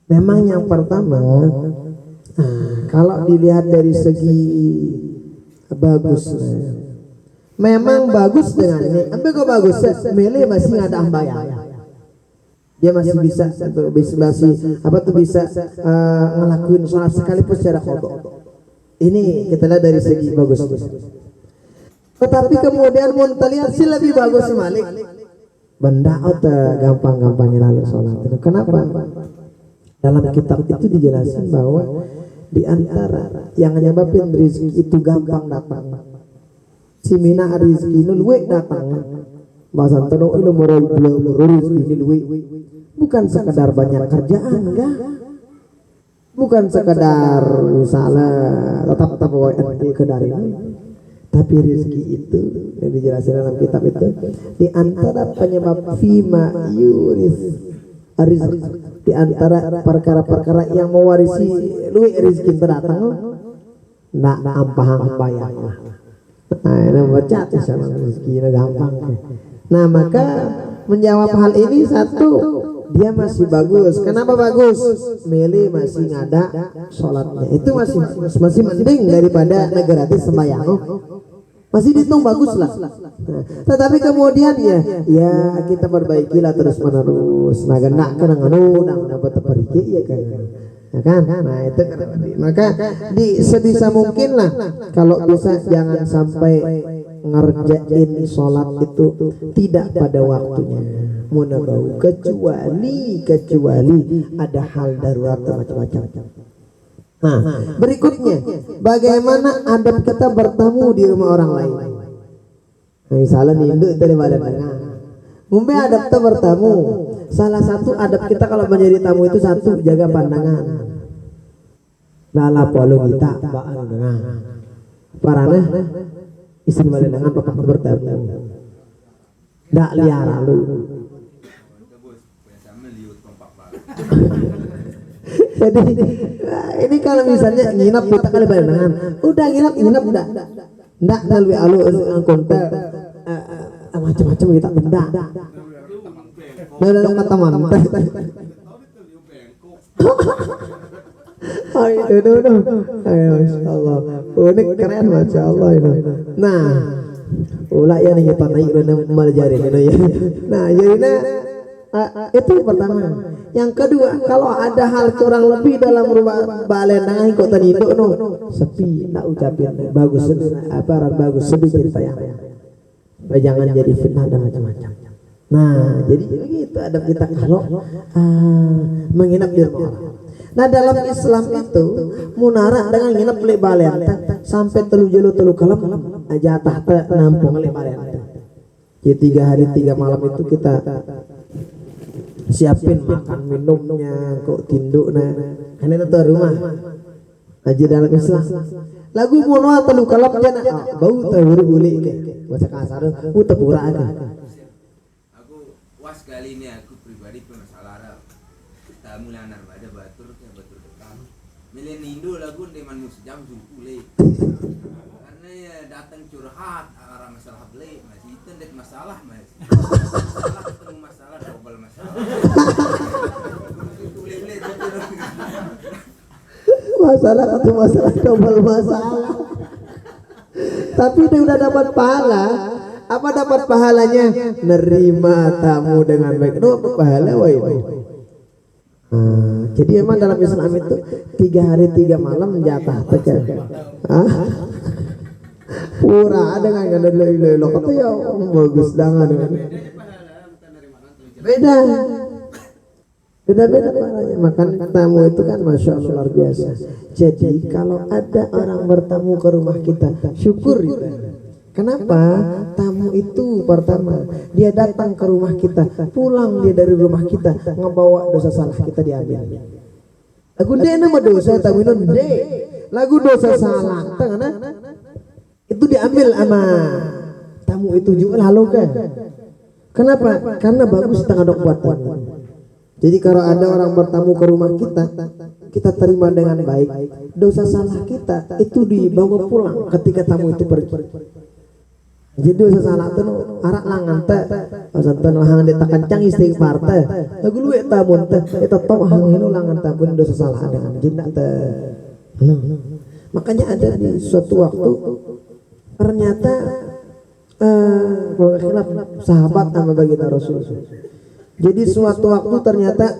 Memang yang pertama, kalau dilihat dari segi bagus, memang bagus dengan ini. Ambil kok bagus, milih masih ada ambayang. Dia masih bisa ngelakuin sholat sekalipun secara kodok. Ini kita lihat dari segi bagus. Tetapi kemudian mau terlihat sih lebih bagus Malik. Benda gampang-gampangnya lalu sholat. Kenapa? Dalam kitab itu dijelasin bahwa di antara yang menyebabkan rezeki itu gampang datang, si mina rezeki itu luwek datang. Bahasa Antono itu rezeki luwek. Bukan sekedar banyak kerjaan, enggak. Bukan sekedar misalnya tetap sekedar ini. Tapi rezeki itu yang dijelaskan dalam kitab itu di antara penyebab fima yuris rizki, di antara perkara-perkara yang mewarisi luwih rezeki berdatang nak ampah-ampah ya. Nah, ini baca sama rezeki ini gampang. Nah, maka menjawab hal ini satu, dia masih bagus. Kenapa bagus? Milih masih ngada sholatnya. Itu masih mending daripada negara itu sembahyang. Masih dihitung bagus lah. Nah, tetapi kemudian ya kita perbaikilah terus menerus. Nah, gendak kena nganu dapat pergi ya kan. Ya kan? Nah, itu maka sebisa mungkin lah kalau bisa jangan sampai ngerjain sholat itu tidak pada waktunya. Munabau kecuali ada hal darurat macam-macam. Nah, berikutnya bagaimana adab kita bertamu di rumah orang lain. Nah, misalnya nih induk dari badan tengah. Mumpai adab kita bertamu. Salah satu adab kita kalau menjadi tamu itu satu, jaga pandangan. Lala polo kita baan dengan parana istri badan dengan bapak bertamu. Dak liar lalu. Jadi ini kalau misalnya nginap kita kali barengan, udah nginap udah, ndak lebih alu kontak macam-macam kita benda. Lalu kata mantai. Oh itu, masya Allah, unik keren masya Allah itu. Nah, ulah ya nih kita naik udah melajarin itu ya. Nah jadinya itu pertama. Yang kedua, kalau ada hal kurang lebih dalam rumah balenang ikut tadi itu sepi, nak ucapin bagus bagus sedih cerita yang jangan jadi fitnah dan macam-macam. Nah, jadi begitu adab kita kalau menginap di rumah orang. Nah, dalam Islam itu munara dengan nginap di balenta sampai telu kalam aja tahta nampung di balenta. Jadi 3 hari 3 malam itu kita siapin makan minumnya kok tinduknya kan itu tuh rumah aja dalam Islam lagu mono telu kalap jana bau tawur guli bahasa kasar tepura aja. Aku was kali ini aku pribadi penasaran tamu lanar ada batur depan milih Indo lagu deman musjam suku karena ya datang curhat arah masalah beli masih itu dek masalah ketemu masalah double masalah double masalah tapi dia udah dapat pahala Apa dapat pahalanya? Nerima tamu dengan baik. Itu pahala wa itu. Jadi emang dalam Islam itu 3 hari 3 malam jatah teka. Pura dengan kada lelo kata ya bagus dangan. Beda. Beda-beda pahalanya. Makan tamu itu kan masya Allah luar biasa. Jadi kalau ada orang bertamu ke rumah kita, syukur kita. Kenapa? Tamu itu pertama dia datang ke rumah kita, pulang dia dari rumah kita, ngebawa dosa salah kita diambil. Lagu dia nama dosa tamu itu lagu dosa salah, tengah itu diambil sama tamu itu juga lalu kan. Kenapa? Karena bagus tengah dok buat tamu. Jadi kalau ada orang bertamu ke rumah kita, kita terima dengan baik. Dosa salah kita itu dibawa pulang ketika tamu itu pergi. Jadi dosa salah tu arak langan teh, pasantan hang deta kencang istighfar teh. Lagu luwe tamun teh, eta tok hang inu langan tabun dosa salah dengan jindak teh. Makanya ada di suatu waktu ternyata khilaf sahabat sama baginda Rasul. Jadi suatu waktu ternyata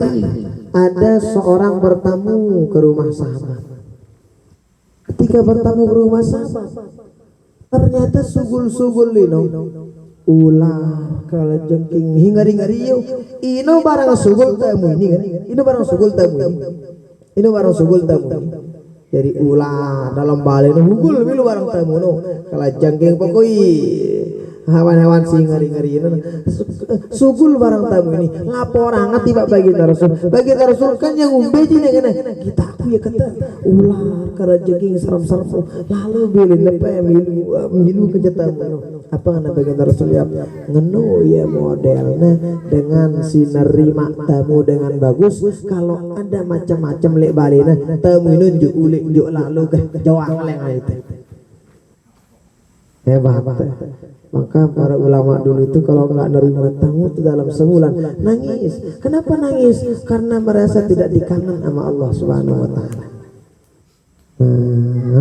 ada seorang bertamu ke rumah sahabat. Ketika bertamu ke rumah sahabat, ternyata sugul-sugul lino ular kalajengking hingari-ngari ino barang sugul tamu ini kan, ino barang sugul tamu ini barang sugul tamu. Jadi ular dalam balik hugul milu barang tamu no kalajengking pokoi hewan-hewan sing ngari-ngari ini sugul barang tamu ini ngaporangan tiba baginda Rasul kan yang umbeji nih kan kita aku ya kata ular kalajengking serem-serem lalu bilin nepe milu ke tamu apa ngana baginda Rasul ya ngenu ya modelnya dengan si nerima tamu dengan bagus. Kalau ada macam-macam lek balina tamu nunjuk ulik nunjuk lalu ke jawab yang itu hebat. Maka para ulama dulu itu kalau nggak nerima tamu itu dalam sebulan nangis. Kenapa nangis? Karena merasa tidak dikangen sama Allah Subhanahu Wa Taala.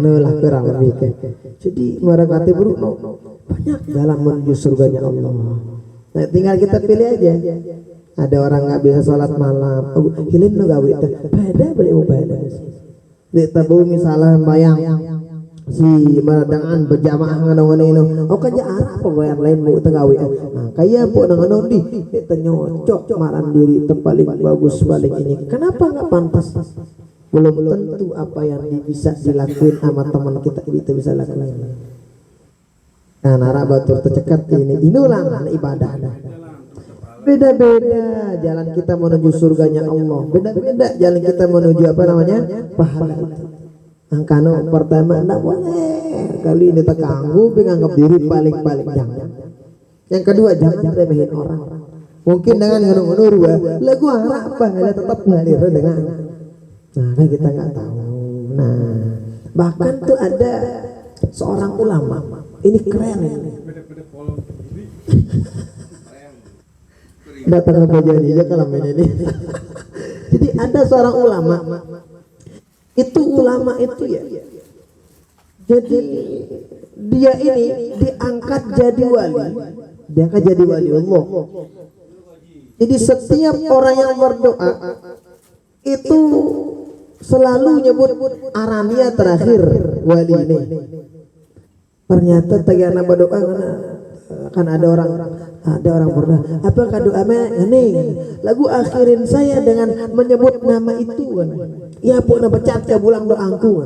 Inilah kurang lebih kan. Jadi mereka buruk banyak dalam menuju surganya Allah. Nah, tinggal kita pilih aja. Ada orang nggak bisa sholat malam, hilin no gawe teh, beda beli beda. Di tabu misalnya bayang si meradangan berjamaah nganong ini kan arah pegawai lain mau tengawi kayak po nang di nyocok maran diri paling bagus balik ini kenapa nggak pantas? Belum tentu apa yang bisa dilakuin sama teman kita bisa lakuin. Nah nara batur tercekat ini ulangan ibadah. Beda-beda jalan kita menuju surganya Allah, beda-beda jalan kita menuju apa namanya pahala itu. Angkano pertama enggak boleh kali ini terganggu menganggap diri paling jangan. Yang kedua jangan remehin orang. Mungkin dengan ngeru-ngeru lagu apa ada tetap ngalir dengan. Nah kan kita nggak tahu. Nah bahkan tuh ada seorang ulama ini keren ini. Datang apa jadi aja kalau ini. Jadi ada seorang ulama. Itu ulama itu ya. Jadi dia ini diangkat jadi wali. Diangkat jadi wali Allah. Jadi setiap orang yang berdoa itu selalu nyebut arania terakhir wali ini. Ternyata tagana berdoa kan ada orang berdoa. Apakah doanya ini? Lagu akhirin saya dengan menyebut nama itu kan. Ya pun becat ke bulang doangku.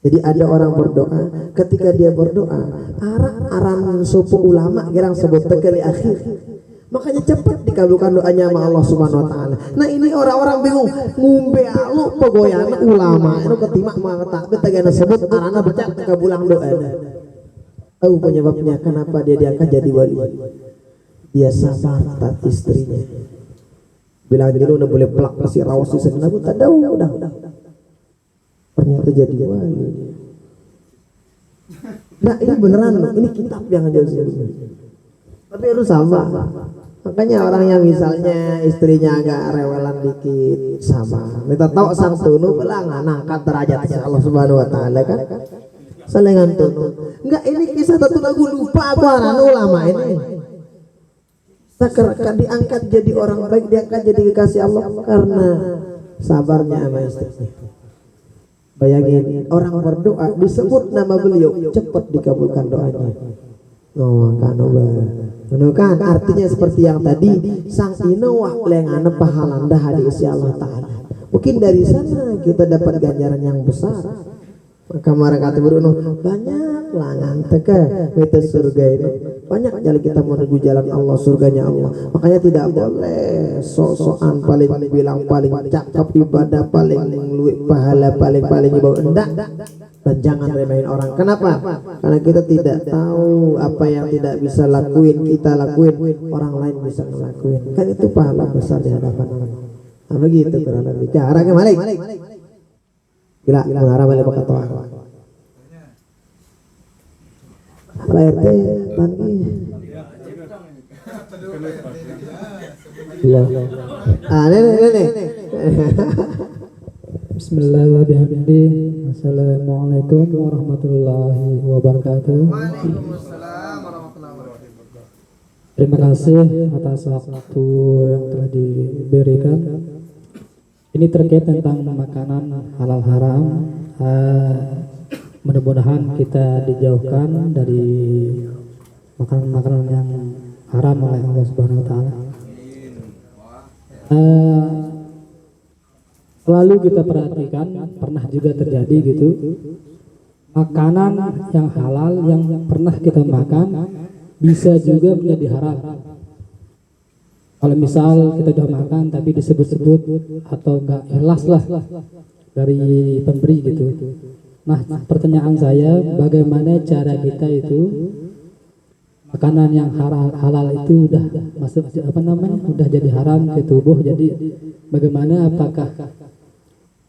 Jadi ada orang berdoa, ketika dia berdoa, aran suku ulama girang sebut kali akhir. Makanya cepat dikabulkan doanya sama Allah Subhanahu Wa Taala. Nah ini orang-orang bingung, ngumbe alu pegoyana ulama, itu ketimak tapi tagana sebut arana becat ke bulang doa. Tahu penyebabnya kenapa dia diangkat jadi wali? Dia sabar atas istrinya. Bilang dulu udah boleh pelak masih rawas di sana, aku tak tahu udah. Ternyata jadi wali. Nah ini beneran loh, ini kitab yang ada di sini. Tapi harus sama. Makanya orang yang misalnya istrinya agak rewelan dikit sama. Kita tahu sang tunu belangan angkat derajatnya Allah Subhanahu Wa Taala kan. Selengan tuh. Enggak, ini kisah satu lagu lupa aku aran ulama ini. Sekarang diangkat jadi orang baik, diangkat jadi kekasih Allah karena sabarnya sama istrinya. Bayangin orang berdoa disebut nama beliau cepat dikabulkan doanya. Kan artinya seperti yang tadi sang inawah lengana pahalanda hadi isi Allah Ta'ala. Mungkin dari sana kita dapat ganjaran yang besar. Maka mereka berunuh banyak langan teka itu surga ini, banyak jalan kita menuju jalan Allah, surganya Allah. Makanya tidak boleh sok-sokan paling bilang paling cakep ibadah, paling luwih pahala, paling ibadah enggak. Dan jangan remehin orang. Kenapa? Karena kita tidak tahu apa yang tidak bisa lakuin kita lakuin, orang lain bisa ngelakuin. Kan itu pahala besar di hadapan Allah. Nah, begitu kurang lebih. Arahnya balik. Gila, mengarah balik ke toa. Pak RT, tangki. Iya. Nenek. Bismillahirrahmanirrahim. Assalamualaikum warahmatullahi wabarakatuh. Terima kasih atas waktu yang telah diberikan. Ini terkait tentang makanan halal haram. Mudah-mudahan kita dijauhkan dari makanan-makanan yang haram oleh Allah Subhanahu Wa Taala. Selalu kita perhatikan, pernah juga terjadi gitu, makanan yang halal yang pernah kita makan bisa juga menjadi haram. Kalau misal kita sudah makan tapi disebut-sebut atau enggak ikhlas lah dari pemberi gitu. Nah, pertanyaan saya, bagaimana cara kita itu makanan yang halal itu udah masuk udah jadi haram ke tubuh, jadi bagaimana, apakah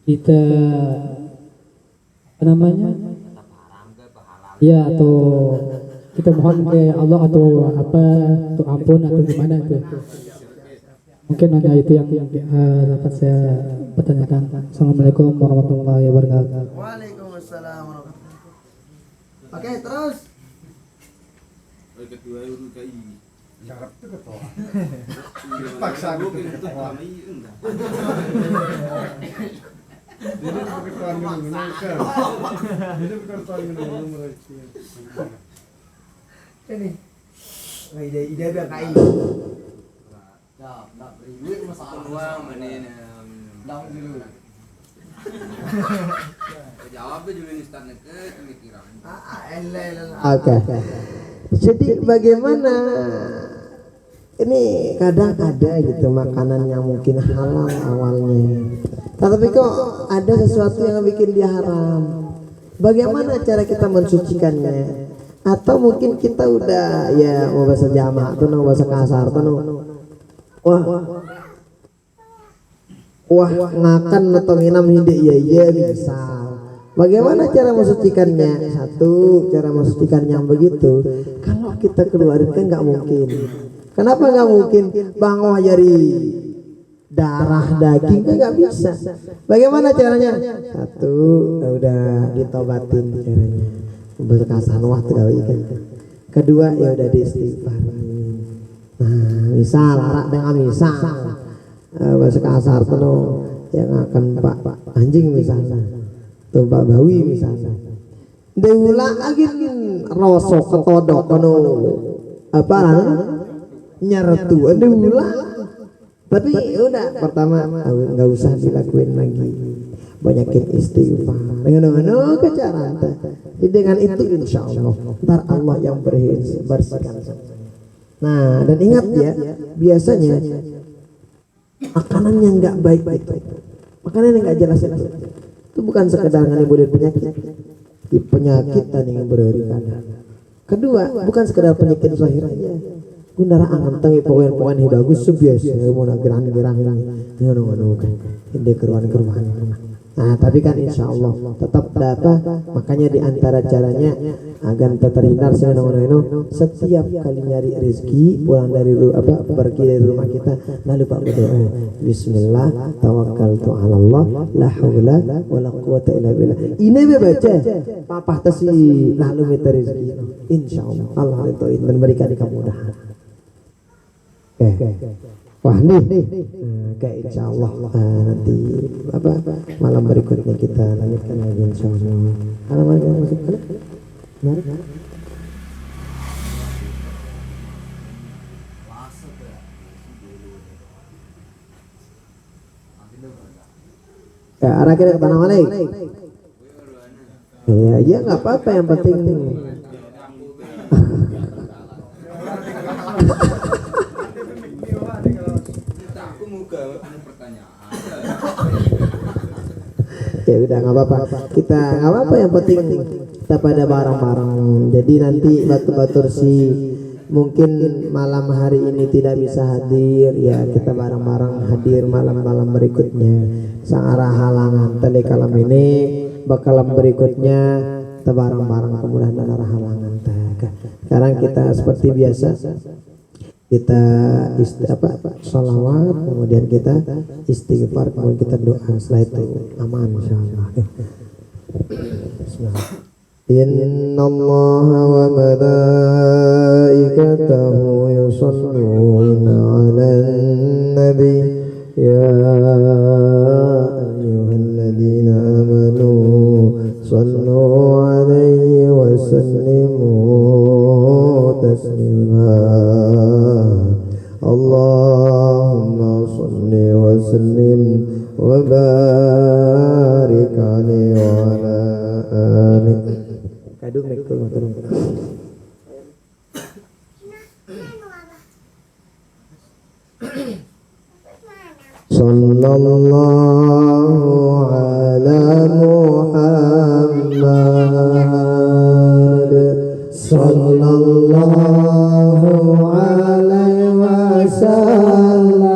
kita ya atau kita mohon ke Allah atau atau ampun atau gimana itu? Mungkin hanya itu yang dapat saya pertanyakan. Assalamualaikum warahmatullahi wabarakatuh. Waalaikumsalam warahmatullahi wabarakatuh. Oke, terus. Kedua urut kai. Cakap itu ketua. Paksa gue ketua. Jadi ketua minum kan. Jadi ketua minum Ini. Ide biar kai. Dah beri masalah. Uang mana Dang dulu. jawabnya juga nih start ke pemikiran. Oke. Jadi bagaimana ini kadang ada gitu makanan yang mungkin halal awalnya, tapi kok ada sesuatu yang bikin dia haram. Bagaimana cara kita mensucikannya? Atau mungkin kita udah ya mau bahasa jamak tuh, mau bahasa kasar tuh, wah ngakan atau nginam hidup ya misal. Bagaimana cara mensucikannya? Satu, cara mensucikan yang begitu kalau kita keluarin kan nggak mungkin. Kenapa nggak mungkin? Bang dari darah daging kan nggak bisa. Bagaimana caranya? Satu, udah ditobatin caranya, berkasan waktu kali kan. Kedua, ya udah diistighfar. Nah, misal arak dengan misal bahasa kasar tuh yang akan pak anjing misalnya, tuh Pak Bawi misalnya, deula agin rosok ketodok kono apa nyertu deula, tapi udah pertama nggak usah dilakuin lagi, banyakin istighfar dengan kecaraan. Jadi dengan itu insya Allah ntar Allah yang bersihkan. Nah, dan ingat ya, biasanya makanan yang nggak baik itu, makanan yang nggak jelas itu bukan sekedar ngenimbulin penyakit dan yang berikan. Kedua, bukan sekedar penyakit zahir aja. Gundara angan tangi poin-poin yang bagus biasa mau gerang-gerang ini kan ide keruan Nah, tapi kan insya Allah tetap dapat. Makanya di antara caranya agar terhindar sinono setiap kali nyari rezeki pulang dari pergi dari rumah kita lalu Pak berdoa Bismillah tawakkaltu ala Allah la haula wala quwata illa billah. Ini baca papah tasi lalu minta rezeki. Insya Allah Allah itu memberikan kemudahan. Wah nih, kayak insya Allah nanti malam berikutnya kita lanjutkan lagi insya Allah. Halaman yang masuk ke arah kita ke Tanah Malik. Ya nggak apa-apa, yang penting ya udah nggak apa-apa, kita nggak apa-apa, yang penting kita pada bareng-bareng. Jadi nanti batur-batur si mungkin malam hari ini tidak bisa hadir, ya kita bareng-bareng hadir malam-malam berikutnya. Sang arah halangan tadi kalam ini bakalan berikutnya kita bareng-bareng kemudahan dan arah halangan. Sekarang kita seperti biasa kita salawat, kemudian kita istighfar, kemudian kita doa, setelah itu aman insyaallah. Innallaha wa malaikatahu yusholluna 'alan nabi ya ayyuhalladzina amanu shallu 'alaihi wa sallimu taslima. Allahumma salli wa sallim wa barik alaihi wa ala alihi. Kadung mek turun. Sallallahu ala Muhammad sallallahu alaihi wasallam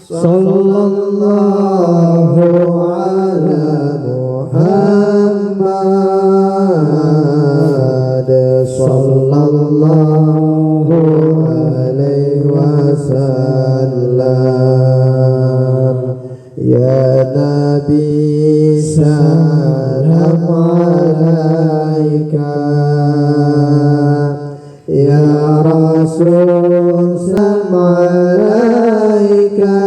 sallallahu ala Muhammad sallallahu alaihi wasallam. Ya Nabi salam alaika, ya Rasul salam alaika,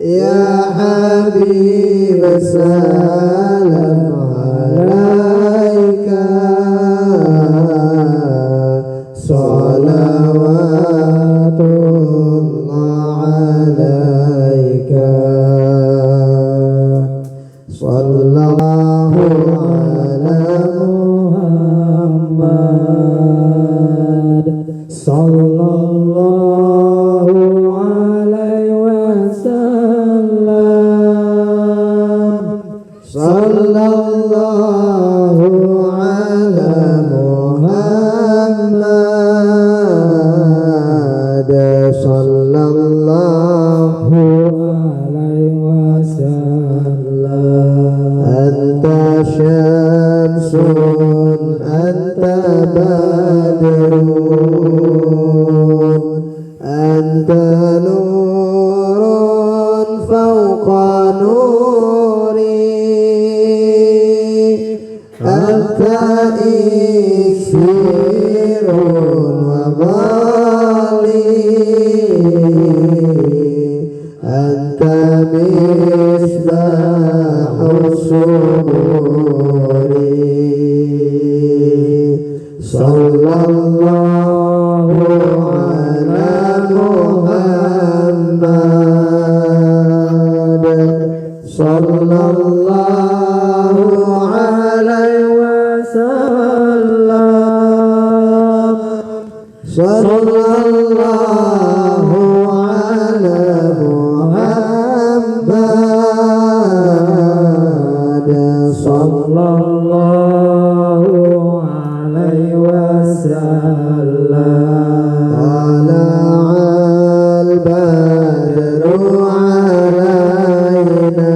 ya Habib salam alaika, salawatullah alaika, sallallahu ala Muhammad sallallahu alaihi wasallam sallallahu ala Muhammad sallallahu alaihi wasallam. Anta syamsun anta badrun anta nurun fawqa nuri anta iksirun wa ghali anta misbahus sumuri sallallahu ala Muhammad sallallahu alaihi wasallam. badru alaina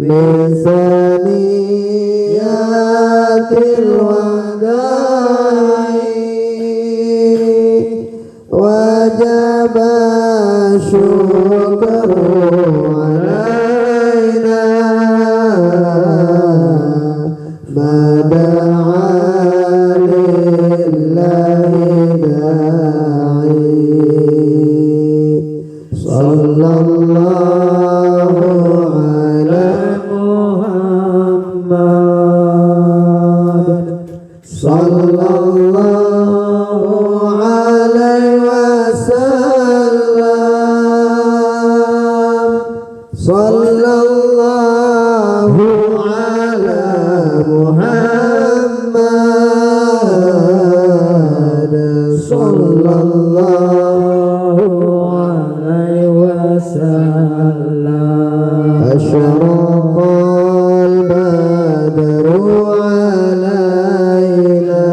min saniyatil wadai wajaba syukru alaina bada'a lillahi da'i sallallahu ala Muhammad sallallahu alaihi wasallam sallallahu ala Muhammad sallallahu alaihi wasallam asyraqal badru alaina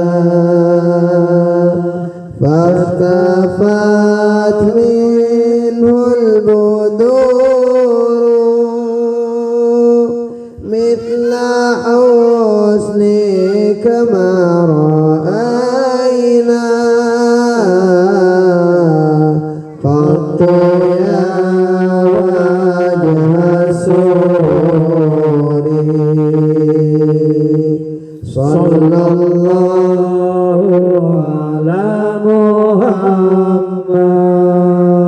فاختفت منه البدور مثل حسنك ما رأينا قط يا وجه السرور صلى الله على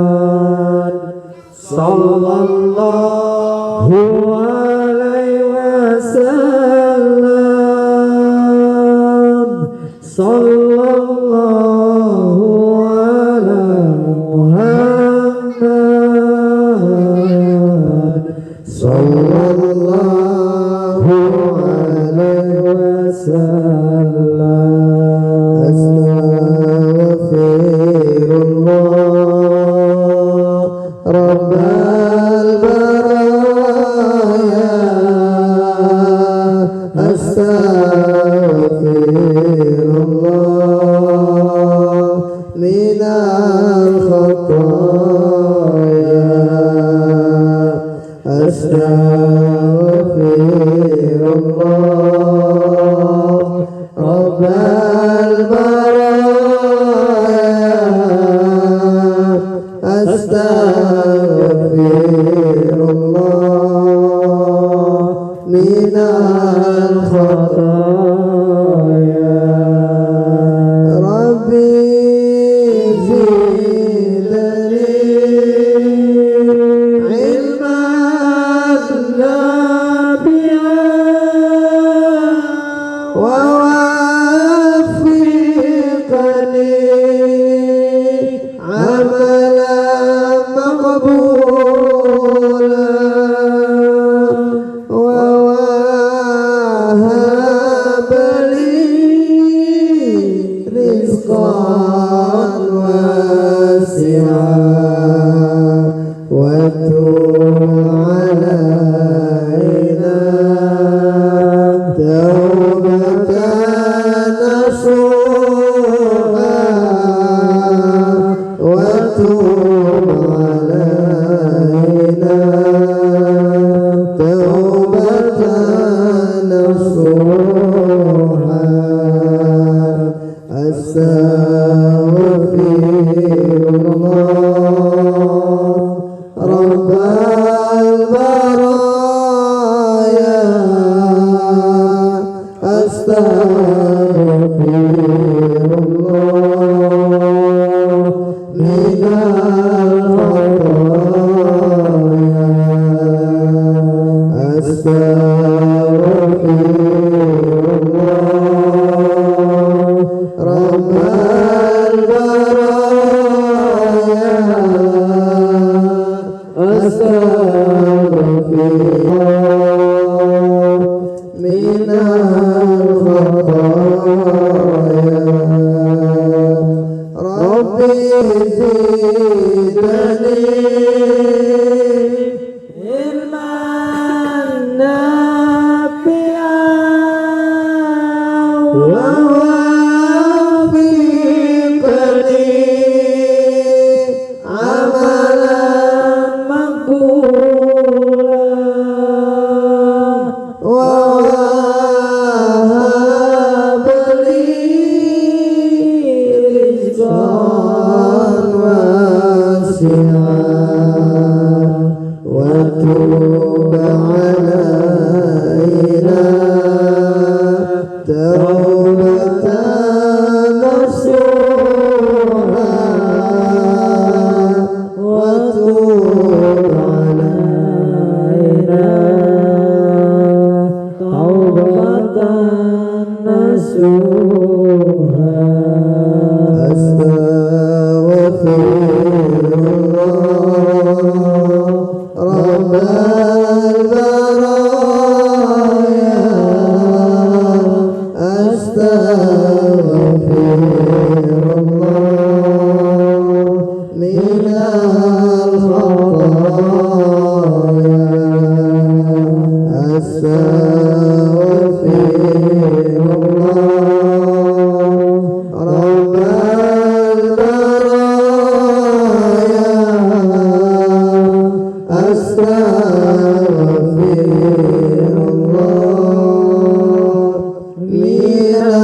محمد صلى الله عليه وسلم صلى الله على محمد صلى الله عليه وسلم أستغفر الله رب البرايا أستغفر الله من الخطايا أستغفر الله رب البرايا أستغفر الله من الخطايا ربي زدني علما نافعا ووفقني عملا مقبولا ووهب لي رزقا واسعا وتب علينا توبة نصوحا وتب علينا توبة نصوحا أستغفر الله رب البرايا أستغفر الله من الخطايا أستغفر الله رب البرايا أستغفر الله من الخطايا ربي زدني علما نافعا ووفقني السعار وتوب علينا توبة نصوحا وتوب علينا توبة نصوحا أستغفر الله رب البرايا أستغفر الله من الخطايا أستغفر الله رب البرايا أستغفر الله من الخطايا.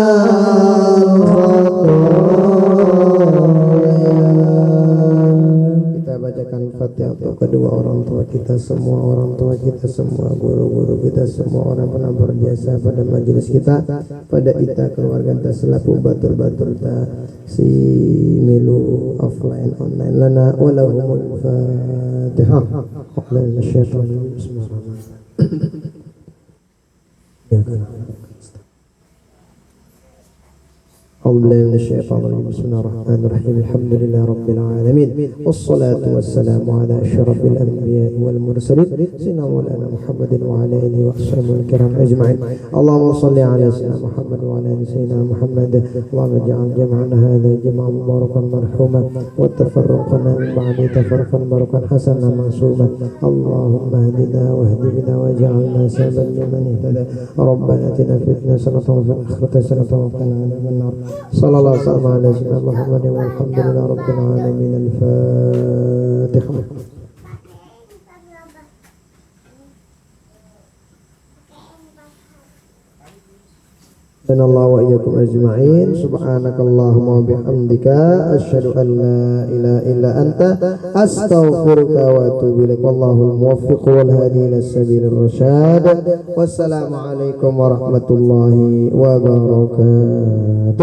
Kita bacakan Fatihah untuk kedua orang tua kita semua, orang tua kita semua, guru-guru kita semua, orang pernah berjasa pada majelis kita, pada kita keluarga kita selaku batur-batur ta si milu offline online lana walahumul Fatihah. A'udzu bisyaitanir bismillahirrahmanirrahim. Ya kan. أعوذ بالله من الشيطان الرجيم بسم الله الرحمن الرحيم الحمد لله رب العالمين والصلاة والسلام على أشرف الأنبياء والمرسلين سيدنا مولانا محمد وعلى آله وأصحابه الكرام أجمعين اللهم صل على سيدنا محمد وعلى آل سيدنا محمد اللهم اجعل جمعنا هذا جمعا مباركا مرحوما وتفرقنا من بعده تفرقا مباركا حسنا معصوما اللهم اهدنا واهد بنا واجعلنا سببا لمن اهتدى ربنا آتنا في الدنيا حسنة وفي الآخرة حسنة وقنا عذاب النار صلى الله وسلم على سيدنا محمد والحمد لله رب العالمين. الفاتحة. Dan Allah wa iyyakum ajma'in. Subhanakallahumma wa bihamdika asyhadu an la ilaha illa anta astaghfiruka wa atubu ilaik. Wallahul muwaffiq wal hadi ila sabilir rasyad. Wassalamu alaikum warahmatullahi wabarakatuh.